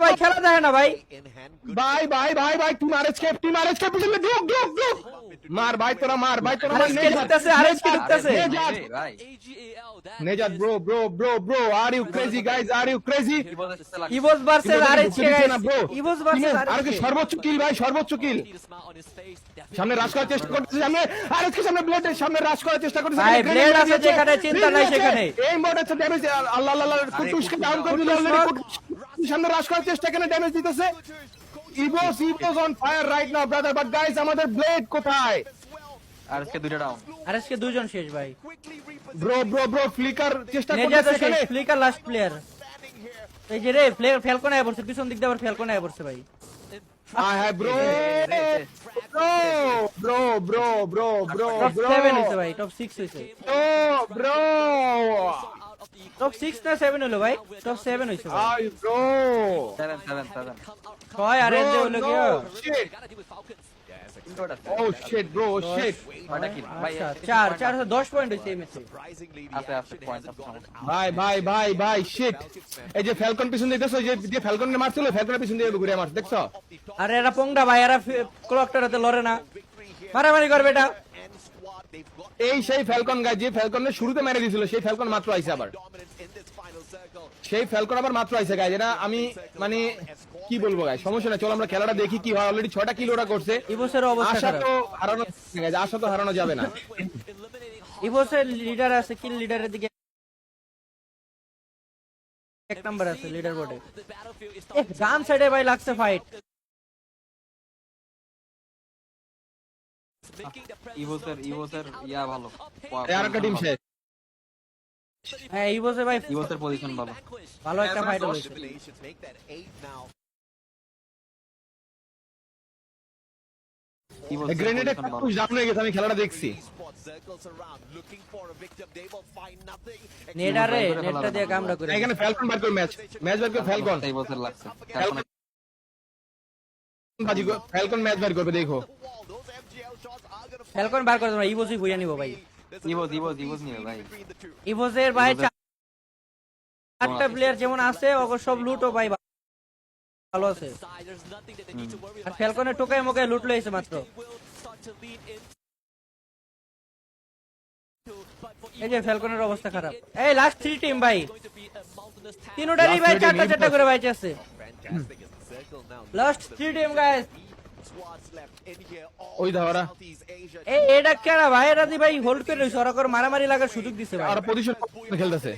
ভাই খেলা যায় না ভাই ভাই টিম আরএসকে পিছনে ঢুক মার ভাই তোরা মার আরএসকে ঢুকতেছে ভাই Nejat bro are you crazy guys are you crazy evos versus RSK guys bro evos versus আর কি আরএসকে সর্বোচ্চ কিল সামনে রাশ করার চেষ্টা করতেছে সামনে আরএসকে সামনে ব্লেডের সামনে রাশ করার চেষ্টা করতেছে ভাই ব্লেড আছে যেখানে চিন্তা নাই সেখানে এই মোড়ে তো ড্যামেজ আল্লাহ কুটুসকে ডাউন করে দিল অলরেডি সামনে রাশ করার চেষ্টা কেন ড্যামেজ দিতেছে ইভোস on fire right now brother but guys আমাদের ব্লেড কোথায় আরএসকে দুইটা ডাউন আরএসকে দুইজন শেষ ভাই ব্রো ফ্লিকার চেষ্টা নেজা তো করতেছে শেষ এখানে ফ্লিকার লাস্ট প্লেয়ার এই যে রে ফ্যালকন আয় পড়ছে পিছন দিক দিয়ে আবার ফ্যালকন আয় পড়ছে ভাই হ্যাঁ ব্রো টপ 7 হইছে ভাই টপ 6 হইছে ব্রো টপ 6 না 7 হলো ভাই টপ 7 হইছে ভাই আই ব্রো 7 ছয় আর এনজে হলো কি ও শিট ব্রো শিট কয়টা কিল ভাই আচ্ছা 10 পয়েন্ট হইছে এই ম্যাচে আছে পয়েন্ট আছে ভাই শিট এই যে ফ্যালকন পিছন দিতেছ যে ফ্যালকনের মারছিল ফ্যালকনের পিছন দিয়ে ঘুরে মারছ দেখছো আরে এরা পোংডা ভাই এরা ক্লকটারতে লড়ে না মারামারি করবে এটা এই সেই ফ্যালকন গাই যে ফ্যালকনের শুরুতে মেরে দিয়েছিল সেই ফ্যালকন মাত্র আইছে আবার সেই ফ্যালকন আবার মাত্র আইছে গাই যেটা আমি মানে কি বলবো গাই সমস্যা না চলো আমরা খেলাটা দেখি কি হয় অলরেডি 6টা কিল ওরা করছে ইভোসের অবস্থা আশা খারাপ তো হারানো গাইজ আশা তো হারানো যাবে না ইভোসের লিডার আছে কিল লিডারের দিকে এক নাম্বার আছে লিডার বোর্ডে ডান সাইডে ভাই লাগছে ফাইট ইভোসের ইয়া ভালো আর একটা টিম শেষ হ্যাঁ ইভোসে ভাই ইভোসের পজিশন ভালো ভালো একটা ফাইট হয়েছে গ্রেনেডে পুশ ডাউন হয়ে গেছে আমি খেলাটা দেখছি নেডারে নেটটা দিয়ে কামড়া করে এখানে ফ্যালকন বার করে ম্যাচ বার করে ফ্যালকন ইভোসের লাগছে ফ্যালকন ম্যাচ বার করবে দেখো ফ্যালকন বার করে তোমরা ইভোসই ভুইয়া নিব ভাই ইভোস নিবে ভাই ইভোসের ভাই চারটা প্লেয়ার যেমন আছে ওগো সব লুটও ভাই ভালো আছে আর ফ্যালকনের টোকায় মোকায় লুট লইছে মাত্র এই যে ফ্যালকনের অবস্থা খারাপ এই লাস্ট 3 টিম ভাই তিনটারই ভাই চারটা করে বাইচ আছে লাস্ট 3 টিম গাইস ওই ধরা এই এটা কেডা ভাই এরা দি ভাই হোল্ড করে রইছে ওরা করে মারামারি লাগার সুযোগ দিছে ভাই আর পজিশন খেলতেছে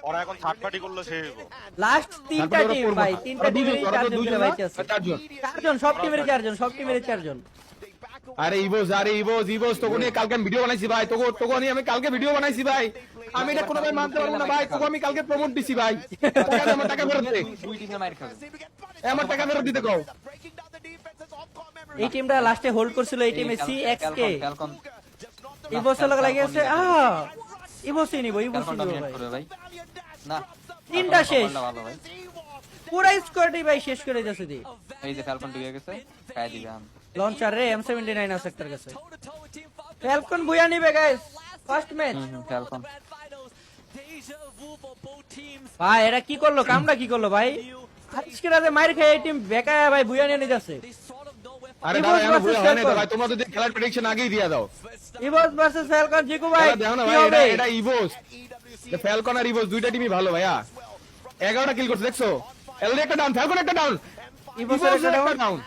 ওরা এখন থার্ড পার্টি করলো সে লাস্ট তিনটা টিম ভাই তিনটা টিমের চারজন করে বাইচ আছে চারজন সব টিমের চারজন আরে ইভোস তোকে নিয়ে কালকে আমি ভিডিও বানাইছি ভাই তোকে নিয়ে আমি কালকে ভিডিও বানাইছি ভাই আমি এটা কোনো ভাই মানতে পারবো না ভাই তোকে আমি কালকে প্রমোট দিছি ভাই আমার টাকা ফেরত দে দুই টিমে মার খাবে আমার টাকা ফেরত দিতে কও এই টিমটা লাস্টে হোল্ড করছিল এই টিমে সিএক্সকে ফ্যালকন ইভোস লগে লাগিয়েছে ইভোসই নিব ভাই ভাই না তিনটা শেষ ভালো ভাই পুরো স্কোয়াডই ভাই শেষ করে দিয়েছে দি এই যে ফ্যালকন ঢুকে গেছে খাই দিবে আম লঞ্চার রে M79 আছে একটা কাছে ফ্যালকন বুয়া নিবে গাইস ফার্স্ট ম্যাচ ফ্যালকন ভাই এরা কি করলো কামটা কি করলো ভাই আজকে রাতে মাইর খেয়ে এই টিম বেকায় ভাই বুয়া নিয়ে নিতেছে আরে দাঁড়া এখনো বুয়া হয় না তো ভাই তোমরা যদি খেলার প্রেডিকশন আগেই দিয়া দাও ইভোস ভার্সেস ফ্যালকন জিকু ভাই দেখো না কি ভাই হবে এটা ইভোস ফ্যালকন আর ইভোস দুইটা টিমই ভালো ভাইয়া 11টা কিল করছে দেখছো এলডি একটা ডাউন ফ্যালকন একটা ডাউন ইভোসের একটা ডাউন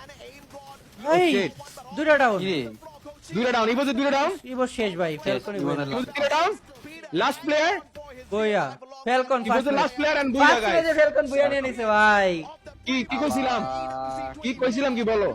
ভাই দুইটা ডাউন দুইটা ডাউন ইভোসের দুইটা ডাউন ইভোস শেষ ভাই ফ্যালকন দুইটা ডাউন লাস্ট প্লেয়ার বুয়া ফ্যালকন ইভোসের লাস্ট প্লেয়ার এন্ড বুয়া ফার্স্ট গাইস ম্যাচে ফ্যালকন বুয়া নিয়ে নিছে ভাই কি কইছিলাম কি বলো